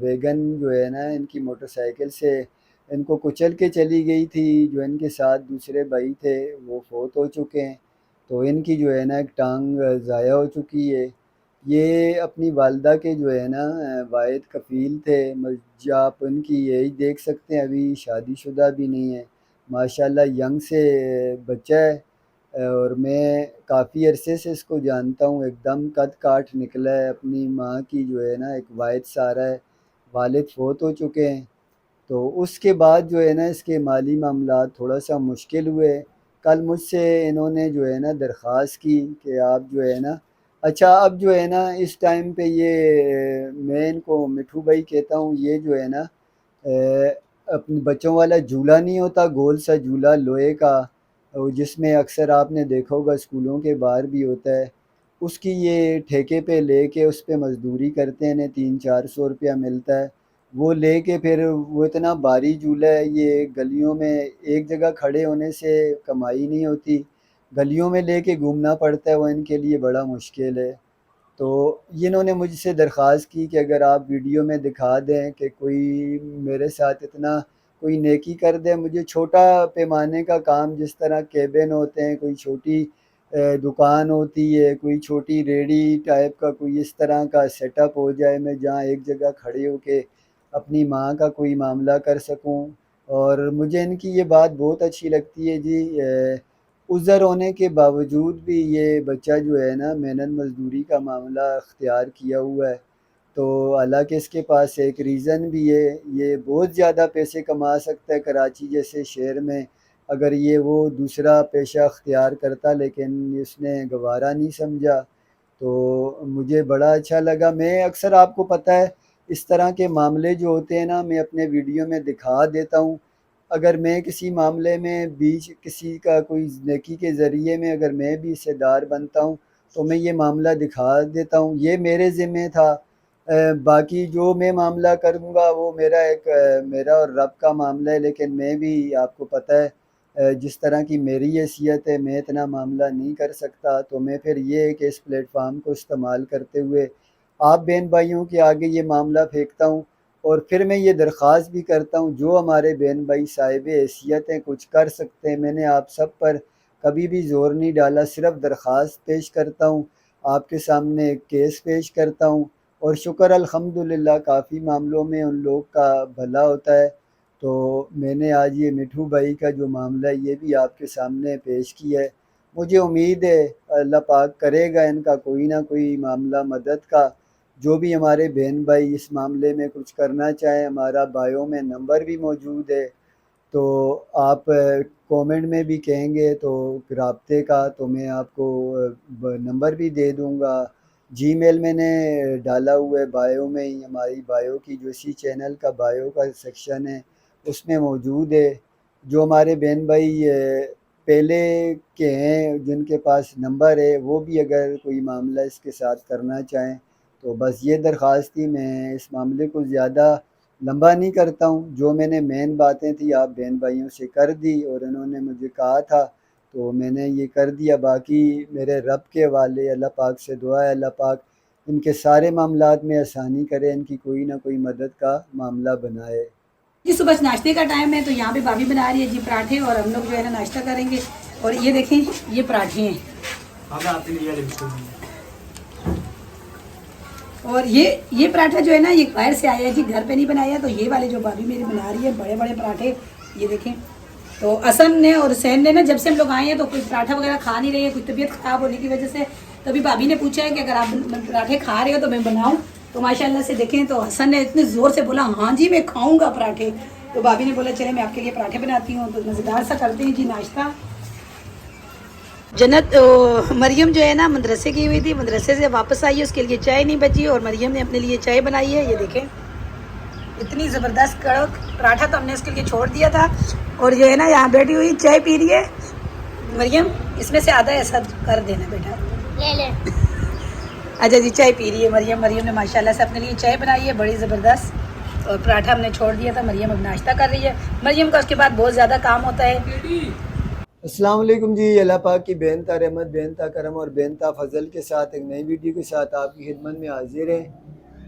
Vegan جو ہے نا ان کی موٹر سائیکل سے ان کو کچل کے چلی گئی تھی. جو ان کے ساتھ دوسرے بھائی تھے وہ فوت ہو چکے ہیں، تو ان کی جو ہے نا ایک ٹانگ ضائع ہو چکی ہے. یہ اپنی والدہ کے جو ہے نا واحد کفیل تھے. آپ ان کی ایج دیکھ سکتے ہیں، ابھی شادی شدہ بھی نہیں ہے، ماشاءاللہ ینگ سے بچہ ہے. اور میں کافی عرصے سے اس کو جانتا ہوں، ایک دم قد کاٹ نکلا ہے. اپنی ماں کی جو ہے نا ایک واحد سہارا ہے. والد فوت ہو چکے ہیں، تو اس کے بعد جو ہے نا اس کے مالی معاملات تھوڑا سا مشکل ہوئے. کل مجھ سے انہوں نے جو ہے نا درخواست کی کہ آپ جو ہے نا اب جو ہے نا اس ٹائم پہ یہ میں ان کو مٹھو بھائی کہتا ہوں. یہ جو ہے نا اپنے بچوں والا جھولا نہیں ہوتا، گول سا جھولا لوہے کا، جس میں اکثر آپ نے دیکھا ہوگا اسکولوں کے باہر بھی ہوتا ہے، اس کی یہ ٹھیکے پہ لے کے اس پہ مزدوری کرتے ہیں، 300-400 روپیہ ملتا ہے. وہ لے کے پھر وہ اتنا بھاری جھولا ہے، یہ گلیوں میں ایک جگہ کھڑے ہونے سے کمائی نہیں ہوتی، گلیوں میں لے کے گھومنا پڑتا ہے، وہ ان کے لیے بڑا مشکل ہے. تو انہوں نے مجھ سے درخواست کی کہ اگر آپ ویڈیو میں دکھا دیں کہ کوئی میرے ساتھ اتنا کوئی نیکی کر دے، مجھے چھوٹا پیمانے کا کام، جس طرح کیبن ہوتے ہیں، کوئی چھوٹی دکان ہوتی ہے، کوئی چھوٹی ریڑھی ٹائپ کا کوئی اس طرح کا سیٹ اپ ہو جائے، میں جہاں ایک جگہ کھڑے ہو کے اپنی ماں کا کوئی معاملہ کر سکوں. اور مجھے ان کی یہ بات بہت اچھی لگتی ہے جی. عذر ہونے کے باوجود بھی یہ بچہ جو ہے نا محنت مزدوری کا معاملہ اختیار کیا ہوا ہے. تو حالانکہ اس کے پاس ایک ریزن بھی ہے، یہ بہت زیادہ پیسے کما سکتا ہے کراچی جیسے شہر میں اگر یہ وہ دوسرا پیشہ اختیار کرتا، لیکن اس نے گوارا نہیں سمجھا. تو مجھے بڑا اچھا لگا. میں اکثر آپ کو پتہ ہے اس طرح کے معاملے جو ہوتے ہیں نا میں اپنے ویڈیو میں دکھا دیتا ہوں. اگر میں کسی معاملے میں بیچ کسی کا کوئی نیکی کے ذریعے میں اگر میں بھی حصے دار بنتا ہوں تو میں یہ معاملہ دکھا دیتا ہوں. یہ میرے ذمہ تھا، باقی جو میں معاملہ کروں گا وہ میرا اور رب کا معاملہ ہے. لیکن میں بھی آپ کو پتہ ہے جس طرح کی میری حیثیت ہے میں اتنا معاملہ نہیں کر سکتا. تو میں پھر یہ ہے کہ اس پلیٹ فارم کو استعمال کرتے ہوئے آپ بہن بھائیوں کے آگے یہ معاملہ پھینکتا ہوں. اور پھر میں یہ درخواست بھی کرتا ہوں جو ہمارے بہن بھائی صاحب حیثیت ہیں کچھ کر سکتے ہیں. میں نے آپ سب پر کبھی بھی زور نہیں ڈالا، صرف درخواست پیش کرتا ہوں، آپ کے سامنے ایک کیس پیش کرتا ہوں. اور شکر الحمدللہ کافی معاملوں میں ان لوگ کا بھلا ہوتا ہے. تو میں نے آج یہ مٹھو بھائی کا جو معاملہ ہے یہ بھی آپ کے سامنے پیش کیا ہے. مجھے امید ہے اللہ پاک کرے گا ان کا کوئی نہ کوئی معاملہ مدد کا. جو بھی ہمارے بہن بھائی اس معاملے میں کچھ کرنا چاہیں، ہمارا بایو میں نمبر بھی موجود ہے، تو آپ کومنٹ میں بھی کہیں گے تو رابطے کا تو میں آپ کو نمبر بھی دے دوں گا. جی میل میں نے ڈالا ہوا ہے بایو میں ہی، ہماری بایو کی جو اسی چینل کا بایو کا سیکشن ہے اس میں موجود ہے. جو ہمارے بہن بھائی پہلے کے ہیں جن کے پاس نمبر ہے وہ بھی اگر کوئی معاملہ اس کے ساتھ کرنا چاہیں تو بس یہ درخواست تھی. میں اس معاملے کو زیادہ لمبا نہیں کرتا ہوں، جو میں نے مین باتیں تھی آپ بہن بھائیوں سے کر دی اور انہوں نے مجھے کہا تھا تو میں نے یہ کر دیا. باقی میرے رب کے حوالے، اللہ پاک سے دعا ہے اللہ پاک ان کے سارے معاملات میں آسانی کرے، ان کی کوئی نہ کوئی مدد کا معاملہ بنائے. جی صبح ناشتے کا ٹائم ہے تو یہاں پہ بھابھی بنا رہی ہے جی پراٹھے، اور ہم لوگ جو ہے نا ناشتہ کریں گے. اور یہ دیکھیں یہ پراٹھے ہیں، اور یہ پراٹھا جو ہے نا یہ باہر سے آیا ہے جی، گھر پہ نہیں بنایا. تو یہ والے جو بھابھی میری بنا رہی ہے بڑے بڑے پراٹھے یہ دیکھیں. تو حسن نے اور حسین نے نا جب سے ہم لوگ آئے ہیں تو کوئی پراٹھا وغیرہ کھا نہیں رہے ہیں، کوئی طبیعت خراب ہونے کی وجہ سے. تبھی بھابھی نے پوچھا ہے کہ اگر آپ پراٹھے کھا رہے ہو تو میں بناؤں. تو ماشاءاللہ سے دیکھیں تو حسن نے اتنے زور سے بولا ہاں جی میں کھاؤں گا پراٹھے. تو بھابھی نے بولا چلے میں آپ کے لیے پراٹھے بناتی ہوں. تو مزیدار سا کرتے ہیں جی ناشتہ. جنت مریم جو ہے نا مدرسے کی ہوئی تھی، مدرسے سے واپس آئی ہے، اس کے لیے چائے نہیں بچی اور مریم نے اپنے لیے چائے بنائی ہے. یہ دیکھیں اتنی زبردست کڑک پراٹھا تو ہم نے اس کے لیے چھوڑ دیا تھا، اور جو ہے نا یہاں بیٹھی ہوئی چائے پی رہی ہے. مریم اس میں سے آدھا ایسا کر دینا بیٹا، لے لے. اچھا جی چائے پی رہی ہے مریم نے ماشاءاللہ سے اپنے لیے چائے بنائی ہے بڑی زبردست. اور پراٹھا ہم نے چھوڑ دیا تھا، مریم اب ناشتہ کر رہی ہے. مریم کا اس کے بعد بہت زیادہ کام ہوتا ہے. السلام علیکم جی. اللہ پاک کی بینتا رحمت، بینتا کرم اور بینتا فضل کے ساتھ ایک نئی ویڈیو کے ساتھ آپ کی خدمت میں حاضر ہیں.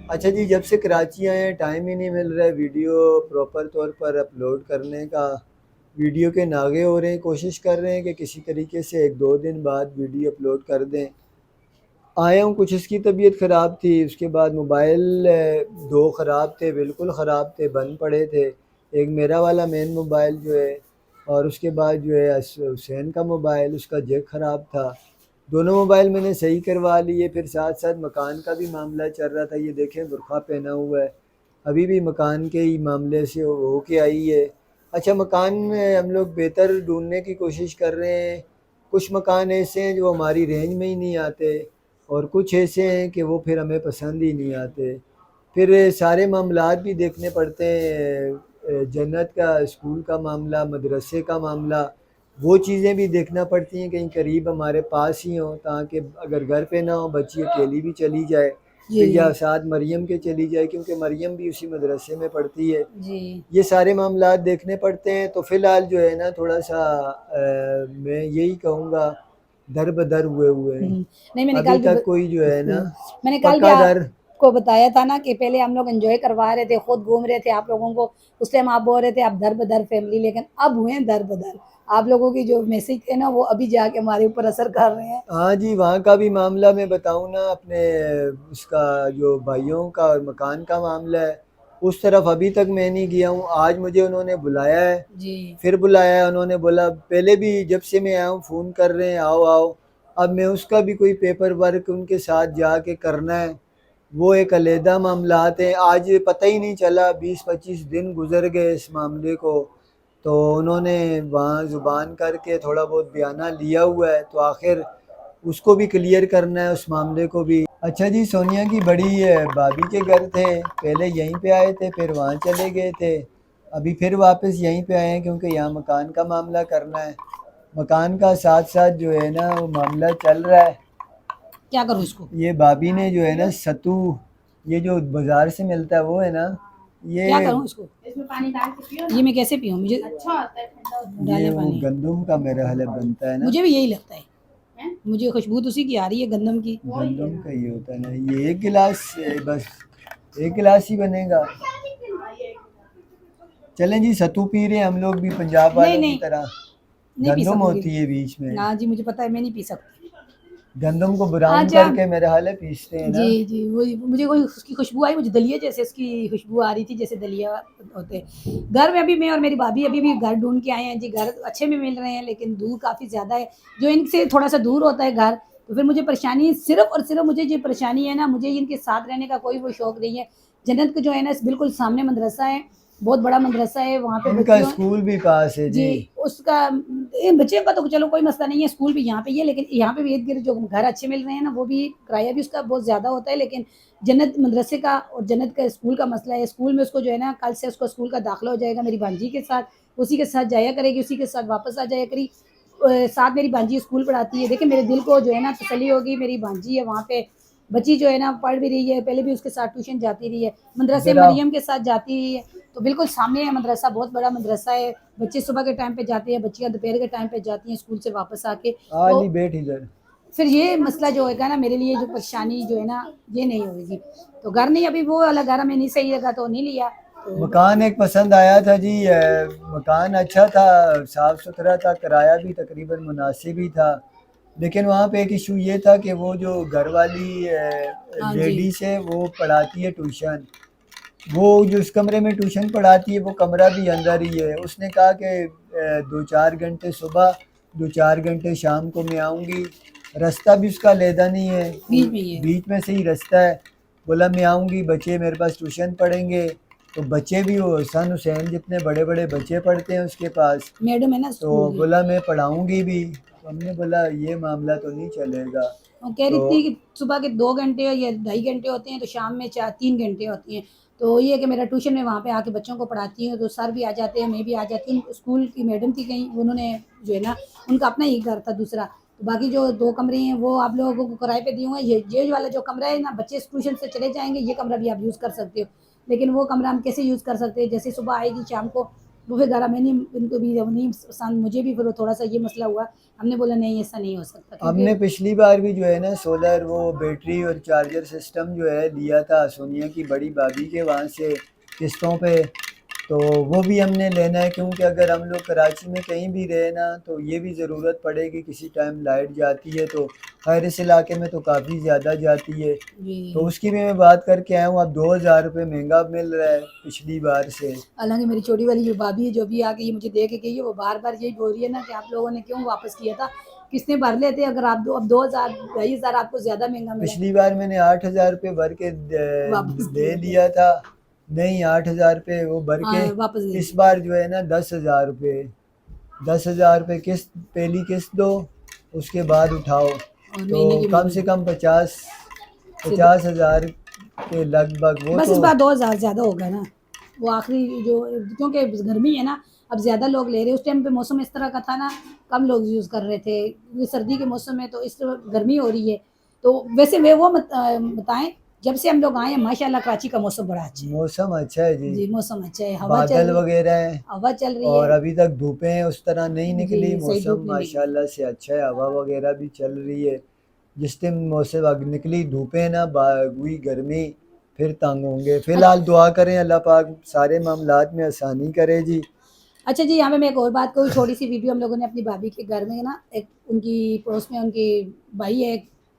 اچھا جی، جب سے کراچی آئے ہیں ٹائم ہی نہیں مل رہا ہے ویڈیو پراپر طور پر اپلوڈ کرنے کا. ویڈیو کے ناغے ہو رہے ہیں، کوشش کر رہے ہیں کہ کسی طریقے سے 1-2 دن بعد ویڈیو اپلوڈ کر دیں. آیا ہوں، کچھ اس کی طبیعت خراب تھی، اس کے بعد موبائل 2 خراب تھے، بالکل خراب تھے، بند پڑے تھے. ایک میرا والا مین موبائل جو ہے، اور اس کے بعد جو ہے حسین کا موبائل، اس کا جیک خراب تھا. دونوں موبائل میں نے صحیح کروا لیے. پھر ساتھ ساتھ مکان کا بھی معاملہ چل رہا تھا. یہ دیکھیں برقعہ پہنا ہوا ہے، ابھی بھی مکان کے ہی معاملے سے ہو کے آئی ہے. اچھا، مکان میں ہم لوگ بہتر ڈھونڈنے کی کوشش کر رہے ہیں. کچھ مکان ایسے ہیں جو ہماری رینج میں ہی نہیں آتے، اور کچھ ایسے ہیں کہ وہ پھر ہمیں پسند ہی نہیں آتے. پھر سارے معاملات بھی دیکھنے پڑتے ہیں، جنت کا اسکول کا معاملہ، مدرسے کا معاملہ، وہ چیزیں بھی دیکھنا پڑتی ہیں. کہیں قریب ہمارے پاس ہی ہوں، تاکہ اگر گھر پہ نہ ہو بچی اکیلی بھی چلی جائے، جی یا ساتھ مریم کے چلی جائے، کیونکہ مریم بھی اسی مدرسے میں پڑھتی ہے. جی. یہ سارے معاملات دیکھنے پڑتے ہیں. تو فی الحال جو ہے نا تھوڑا سا میں یہی کہوں گا در بدر ہوئے ہیں. نہیں، میں نے ابھی کل بھی تک کوئی جو ہے نا میں نے کل بھی پکا در. آپ کو بتایا تھا نا کہ پہلے ہم لوگ انجوائے کروا رہے تھے، خود گھوم رہے تھے آپ لوگوں کو. اس ٹائم آپ بول رہے تھے آپ در بدر فیملی، لیکن اب ہوئے ہیں در بدر. آپ لوگوں کی جو میسج ہے نا وہ ابھی جا کے ہمارے اوپر اثر کر رہے ہیں. ہاں جی، وہاں کا بھی معاملہ میں بتاؤں نا، اپنے اس کا جو بھائیوں کا اور مکان کا معاملہ ہے، اس طرف ابھی تک میں نہیں گیا ہوں. آج مجھے انہوں نے بلایا ہے، جی. پھر بلایا ہے. انہوں نے بولا پہلے بھی جب سے میں آیا ہوں فون کر رہے ہیں آؤ آؤ. اب میں اس کا بھی کوئی پیپر ورک ان کے ساتھ جا کے کرنا ہے، وہ ایک علیحدہ معاملات ہیں. آج پتہ ہی نہیں چلا، 20-25 دن گزر گئے اس معاملے کو. تو انہوں نے وہاں زبان کر کے تھوڑا بہت بیانہ لیا ہوا ہے، تو آخر اس کو بھی کلیئر کرنا ہے، اس معاملے کو بھی. اچھا جی، سونیا کی بڑی بھابھی کے گھر تھے، پہلے یہیں پہ آئے تھے، پھر وہاں چلے گئے تھے. ابھی پھر واپس یہیں پہ آئے ہیں، کیونکہ یہاں مکان کا معاملہ کرنا ہے. مکان کا ساتھ ساتھ جو ہے نا وہ معاملہ چل رہا ہے. کیا کروں اس کو؟ یہ بھابھی نے جو ہے نا ستو، یہ جو بازار سے ملتا ہے وہ ہے نا، کیا یہ کروں اس کو؟ اس میں پانی ڈال کے پیو. یہ میں کیسے پیوں؟ مجھے اچھا ہوتا ہے ٹھنڈا ڈالے وہ پانی. گندم کا میرا حلب بنتا ہے نا. مجھے بھی یہی لگتا ہے، مجھے خوشبو اسی کی آ رہی ہے گندم کی. گندم کا یہ ہوتا ہے نا. یہ 1 گلاس، بس 1 گلاس ہی بنے گا. چلیں جی، ستو پی رہے ہیں ہم لوگ بھی پنجاب والوں کی طرح. نہیں پی گندم سکوں گی. ہوتی ہے بیچ میں، ہاں جی، مجھے پتا ہے، میں نہیں پی سکتی. گندم کو براؤن اچھا. کر کے میرا حال ہے پیستے ہیں نا. جی جی، وہی مجھے کوئی اس کی خوشبو آئی، مجھے دلیا جیسے اس کی خوشبو آ رہی تھی، جیسے دلیا ہوتے. گھر میں ابھی میں اور میری بھابھی ابھی بھی گھر ڈھونڈ کے آئے ہیں جی. گھر اچھے بھی مل رہے ہیں لیکن دور کافی زیادہ ہے. جو ان سے تھوڑا سا دور ہوتا ہے گھر، تو پھر مجھے پریشانی صرف اور صرف مجھے یہ پریشانی ہے نا، مجھے ان کے ساتھ رہنے کا کوئی وہ شوق نہیں ہے. جنت کا جو ہے نا بالکل سامنے مدرسہ ہے، بہت بڑا مدرسہ ہے، وہاں پہ ان کا بچوں اسکول بھی پاس ہے جی. اس کا بچے کا تو چلو کوئی مسئلہ نہیں ہے، اسکول بھی یہاں پہ ہی ہے، لیکن یہاں پہ بھی ارد گرد جو گھر اچھے مل رہے ہیں نا، وہ بھی کرایہ بھی اس کا بہت زیادہ ہوتا ہے. لیکن جنت مدرسے کا اور جنت کا اسکول کا مسئلہ ہے. اسکول میں اس کو جو ہے نا کل سے اس کو اسکول کا داخلہ ہو جائے گا میری بانجی کے ساتھ، اسی کے ساتھ جایا کرے گی، اسی کے ساتھ واپس آ جایا کری. ساتھ میری بانجی اسکول پڑھاتی ہے. دیکھیں میرے دل کو جو ہے نا تسلی ہوگی، میری بانجی ہے وہاں پہ، بچی جو ہے نا پڑھ بھی رہی ہے، پہلے بھی اس کے ساتھ ٹیوشن جاتی رہی ہے، مدرسے ذرا مریم کے ساتھ جاتی رہی ہے. تو بالکل سامنے ہے مدرسہ، بہت بڑا مدرسہ ہے. بچے صبح کے ٹائم پہ جاتے ہیں، بچیاں دوپہر کے ٹائم پہ جاتی ہیں اسکول سے واپس آ کے. تو علی بیٹھ ادھر. پھر یہ مسئلہ جو ہوگا نا میرے لیے، جو پریشانی جو ہے نا یہ نہیں ہوئے گی. تو گھر نہیں، ابھی وہ والا گھر ہمیں نہیں صحیح لگا تو نہیں لیا. مکان ایک پسند آیا تھا جی، مکان اچھا تھا، صاف ستھرا تھا، کرایہ بھی تقریباً مناسب ہی تھا. لیکن وہاں پہ ایک ایشو یہ تھا کہ وہ جو گھر والی ہاں جی. لیڈیز ہے وہ پڑھاتی ہے ٹیوشن. وہ جو اس کمرے میں ٹیوشن پڑھاتی ہے وہ کمرہ بھی اندر ہی ہے. اس نے کہا کہ 2-4 گھنٹے صبح 2-4 گھنٹے شام کو میں آؤں گی. رستہ بھی اس کا علیحدہ نہیں ہے، بیچ میں ہی ہے. بیچ میں سے ہی رستہ ہے. بولا میں آؤں گی، بچے میرے پاس ٹیوشن پڑھیں گے. تو بچے بھی وہ حسن حسین جتنے بڑے بڑے بچے پڑھتے ہیں اس کے پاس. میڈم ہے نا تو اسکول کی. بولا میں پڑھاؤں گی بھی. ہم نے بولا یہ معاملہ تو نہیں چلے گا. وہ کہہ رہی تھی کہ صبح کے 2 گھنٹے یا 2.5 گھنٹے ہوتے ہیں، تو شام میں 3 گھنٹے ہوتی ہیں. تو یہ ہے کہ میرا ٹیوشن میں وہاں پہ آ کے بچوں کو پڑھاتی ہوں، تو سر بھی آ جاتے ہیں، میں بھی آ جاتی ہوں. اسکول کی میڈم تھی کہیں، انہوں نے جو ہے نا ان کا اپنا ہی گھر تھا دوسرا. تو باقی جو 2 کمرے ہیں وہ آپ لوگوں کو کرائے پہ دیے ہوئے ہیں. یہ والا جو کمرہ ہے نا، بچے ٹیوشن سے چلے جائیں گے، یہ کمرہ بھی آپ یوز کر سکتے ہو. لیکن وہ کمرہ ہم کیسے یوز کر سکتے ہیں؟ جیسے صبح آئے گی شام کو وہ پھر ذرا میں نے ان کو بھی نہیں پسند، مجھے بھی پھر تھوڑا سا یہ مسئلہ ہوا، ہم نے بولا نہیں ایسا نہیں ہو سکتا، ہم نے پچھلی بار بھی جو ہے نا سولر وہ بیٹری اور چارجر سسٹم جو ہے لیا تھا سونیا کی بڑی بھابھی کے وہاں سے قسطوں پہ، تو وہ بھی ہم نے لینا ہے، کیونکہ اگر ہم لوگ کراچی میں کہیں بھی رہے نا تو یہ بھی ضرورت پڑے گی، کسی ٹائم لائٹ جاتی ہے تو خیر اس علاقے میں تو کافی زیادہ جاتی ہے، تو اس کی بھی میں بات کر کے آیا ہوں، اب 2000 روپے مہنگا مل رہا ہے پچھلی بار سے۔ حالانکہ میری چھوٹی والی جو بھابھی ہے جو بھی آ کے یہ مجھے دے کے گئی ہے، وہ بار بار یہی بول رہی ہے نا کہ آپ لوگوں نے کیوں واپس کیا تھا، قسطیں بھر لیتے، اگر آپ اب 2000 2500 آپ کو زیادہ مہنگا ملا، پچھلی بار میں نے 8000 روپے بھر کے واپس لے کیے تھے، لیا تھا، نہیں 8000 روپے وہ بھر کے، واپس لے اس لیے، بار جو ہے نا 10 000 روپے، 10 000 روپے قسط، پہلی قسط دو اس کے بعد اٹھاؤ، اور تو مہینے کی کم سے کم 50,000 کے لگ بھگ، وہ بس تو اس بار 2000 زیادہ ہوگا نا، وہ آخری جو، کیونکہ گرمی ہے نا اب زیادہ لوگ لے رہے، اس ٹائم پہ موسم اس طرح کا تھا نا کم لوگ یوز کر رہے تھے، یہ سردی کے موسم میں تو اس طرح گرمی ہو رہی ہے، تو ویسے وہ بتائیں جب سے ہم لوگ آئے ہیں ماشاءاللہ کراچی کا موسم بڑا اچھا ہے، موسم اچھا ہے جی، جی موسم اچھا ہے، ہوا چل بادل رہی، وغیرہ ہیں، ہوا چل رہی اور ہے، ابھی تک دھوپیں اس طرح نہیں نکلی، جی صحیح موسم دھوپ نہیں نکلی، ماشاءاللہ سے اچھا ہے، ہوا وغیرہ بھی چل رہی ہے، جس دن موسم نکلی دھوپیں نا ہوئی گرمی پھر تنگ ہوں گے، فی الحال دعا کریں اللہ پاک سارے معاملات میں آسانی کرے جی۔ اچھا جی، یہاں پہ میں ایک اور بات کروں، چھوٹی سی ویڈیو ہم لوگوں نے اپنی بھابھی کے گھر میں نا، ایک ان کی پڑوس میں ان کے بھائی ہے،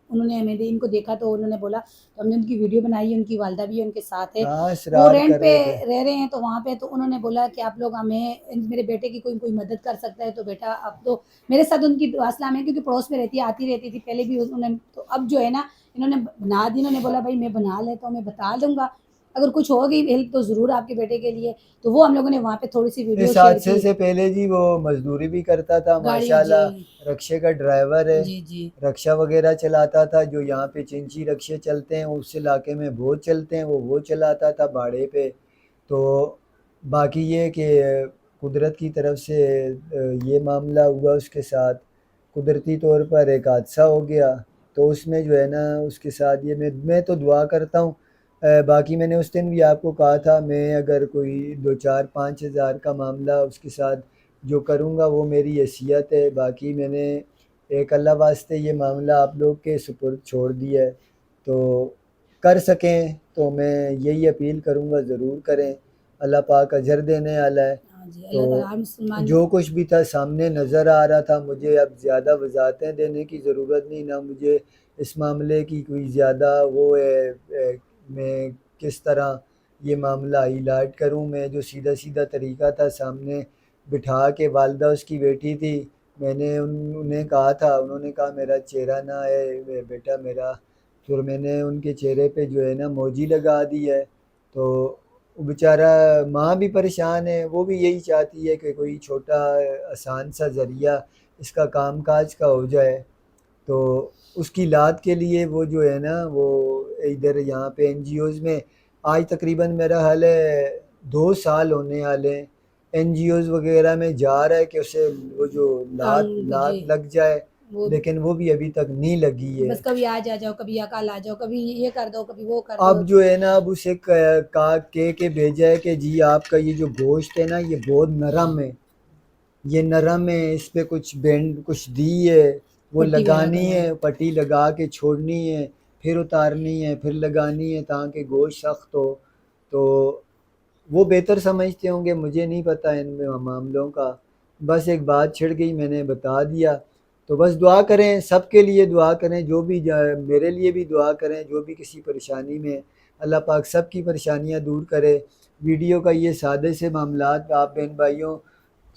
انہوں نے ہمیں ان کو دیکھا تو انہوں نے بولا، تو ہم نے ان کی ویڈیو بنائی ہے، ان کی والدہ بھی ان کے ساتھ ہے، ہاں وہ اصرار رینٹ کر پہ رہے تھے، رہ رہے ہیں، تو وہاں پہ تو انہوں نے بولا کہ آپ لوگ ہمیں میرے بیٹے کی کوئی مدد کر سکتا ہے، تو بیٹا اب تو میرے ساتھ ان کی واسطہ ہے، کیونکہ پڑوس میں رہتی ہے، آتی رہتی تھی پہلے بھی انہوں نے، تو اب جو ہے نا انہوں نے بنا دی، انہوں نے بولا بھائی میں بنا لیتا ہوں، میں بتا دوں گا اگر کچھ ہوگی ہیلپ تو ضرور آپ کے بیٹے کے لیے، تو وہ ہم لوگوں نے وہاں پہ تھوڑی سی ویڈیو اس شیئر حادثے کی، سے پہلے جی وہ مزدوری بھی کرتا تھا گاڑی، جی ماشاءاللہ، رکشے کا ڈرائیور ہے، جی جی رکشہ وغیرہ چلاتا تھا، جو یہاں پہ چنچی رکشے چلتے ہیں اس علاقے میں بہت چلتے ہیں، وہ چلاتا تھا بھاڑے پہ، تو باقی یہ کہ قدرت کی طرف سے یہ معاملہ ہوا اس کے ساتھ، قدرتی طور پر ایک حادثہ ہو گیا، تو اس میں جو ہے نا اس کے ساتھ یہ میں تو دعا کرتا ہوں، باقی میں نے اس دن بھی آپ کو کہا تھا میں اگر کوئی 2-4-5 ہزار کا معاملہ اس کے ساتھ جو کروں گا وہ میری حیثیت ہے، باقی میں نے ایک اللہ واسطے یہ معاملہ آپ لوگ کے سپرد چھوڑ دیا ہے، تو کر سکیں تو میں یہی اپیل کروں گا ضرور کریں، اللہ پاک اجر دینے والا ہے، ہاں جی، تو اللہ تعالیٰ ہر مسلمان، جو کچھ بھی تھا سامنے نظر آ رہا تھا، مجھے اب زیادہ وضاحتیں دینے کی ضرورت نہیں، نہ مجھے اس معاملے کی کوئی زیادہ وہ ہے، میں کس طرح یہ معاملہ ہائیلائٹ کروں، میں جو سیدھا سیدھا طریقہ تھا سامنے بٹھا کے، والدہ اس کی بیٹی تھی، میں نے انہیں کہا تھا، انہوں نے کہا میرا چہرہ نہ ہے بیٹا میرا، پھر میں نے ان کے چہرے پہ جو ہے نا موجی لگا دی ہے، تو بیچارہ ماں بھی پریشان ہے، وہ بھی یہی چاہتی ہے کہ کوئی چھوٹا آسان سا ذریعہ اس کا کام کاج کا ہو جائے، تو اس کی لات کے لیے وہ جو ہے نا وہ ادھر یہاں پہ این جی اوز میں آج تقریباً میرا حال ہے 2 سال ہونے والے ہیں، این جی اوز وغیرہ میں جا رہا ہے کہ اسے وہ جو جی لات لگ جائے، وہ لیکن وہ بھی ابھی تک نہیں لگی ہے، بس کبھی آج آ جاؤ، کبھی کل آ جاؤ، کبھی یہ کر دو، کبھی وہ کر دو، اب جو ہے نا اب اسے کہہ کے بھیجا ہے کہ جی آپ کا یہ جو گوشت ہے نا یہ بہت نرم ہے، یہ نرم ہے، اس پہ کچھ بینڈ کچھ دی ہے، وہ پٹی وغیرہ لگانی کروا ہے، پٹی لگا کے چھوڑنی ہے، پھر اتارنی ہے، پھر لگانی ہے تاکہ گوشت سخت ہو، تو وہ بہتر سمجھتے ہوں گے، مجھے نہیں پتہ ان معاملوں کا، بس ایک بات چھڑ گئی میں نے بتا دیا، تو بس دعا کریں سب کے لیے، دعا کریں جو بھی میرے لیے بھی دعا کریں، جو بھی کسی پریشانی میں، اللہ پاک سب کی پریشانیاں دور کرے، ویڈیو کا یہ سادے سے معاملات آپ بہن بھائیوں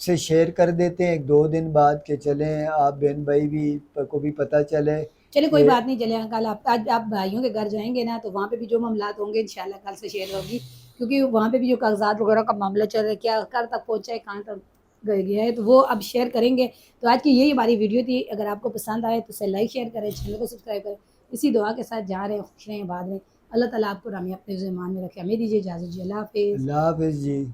سے شیئر کر دیتے ہیں 1-2 دن بعد کہ چلیں آپ بہن بھائی بھی کو بھی پتہ چلے چلے کوئی کہ بات نہیں، چلے کل آج آپ بھائیوں کے گھر جائیں گے نا تو وہاں پہ بھی جو معاملات ہوں گے انشاءاللہ کل سے شیئر ہوگی، کیونکہ وہاں پہ بھی جو کاغذات وغیرہ کا معاملہ چل رہا ہے، کیا کر تک پہنچا ہے، کہاں تک گیا ہے، تو وہ اب شیئر کریں گے، تو آج کی یہی ہماری ویڈیو تھی، اگر آپ کو پسند آئے تو اسے لائک شیئر کریں، چینل کو سبسکرائب کریں، اسی دعا کے ساتھ جا رہے ہیں، خوش رہیں، آباد رہیں، اللہ تعالیٰ آپ کو رامی اپنے ذمہ میں رکھے، ہمیں دیجیے اجازت جی، اللہ حافظ۔ اللہ حافظ جی۔